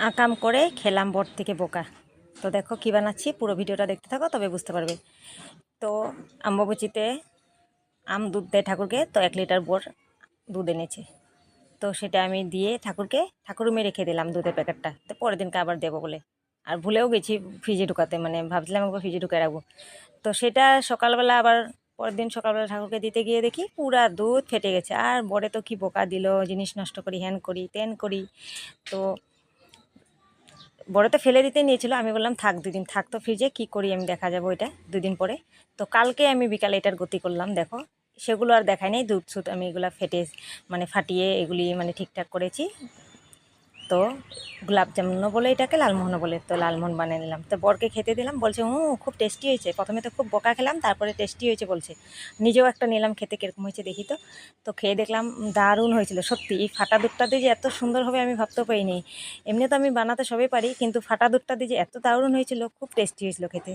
আকাম করে খেলাম বট থেকে বোকা। তো দেখো কী বানাচ্ছি, পুরো ভিডিওটা দেখতে থাকো তবে বুঝতে পারবে। তো অম্বুবাচীতে আম দুধ দেয় ঠাকুরকে, তো 1 লিটার বর দুধ এনেছে। তো সেটা আমি দিয়ে ঠাকুর রুমে রেখে দিলাম দুধের প্যাকেটটা, তো পরের দিনকে আবার দেবো বলে। আর ভুলেও গেছি ফ্রিজে ঢুকাতে, মানে ভাবছিলাম একবার ফ্রিজে ঢুকে রাখবো। তো সেটা সকালবেলা আবার পরের দিন সকালবেলা ঠাকুরকে দিতে গিয়ে দেখি পুরা দুধ ফেটে গেছে। আর বরে তো কি বোকা দিল, জিনিস নষ্ট করি, হ্যান করি ত্যান করি। তো বড় তো ফেলে দিতে নিয়েছিল, আমি বললাম থাক 2 দিন থাক তো ফ্রিজে, কী করি আমি, দেখা যাবো এটা 2 দিন পরে। তো কালকে আমি বিকালে এটার গতি করলাম, দেখো সেগুলো আর দেখাই নাই, দুধ সুদ আমি এগুলা মানে ফাটিয়ে এগুলি মানে ঠিকঠাক করেছি। তো গোলাপ জামুনও বলে এটাকে, লালমোহনও বলে, তো লালমোহন বানিয়ে নিলাম। তো বরকে খেতে দিলাম, বলছে খুব টেস্টি হয়েছে। প্রথমে তো খুব বোকা খেলাম, তারপরে টেস্টি হয়েছে বলছে। নিজেও একটা নিলাম খেতে, কীরকম হয়েছে দেখি। তো খেয়ে দেখলাম দারুণ হয়েছিল সত্যি। এই ফাটা দুধটা দিয়ে যে এত সুন্দর হবে আমি ভাবতেও পারিনি। এমনি তো আমি বানাতে সবই পারি, কিন্তু ফাটা দুধটা দিয়ে যে এত দারুণ হয়েছিল, খুব টেস্টি হয়েছিল খেতে।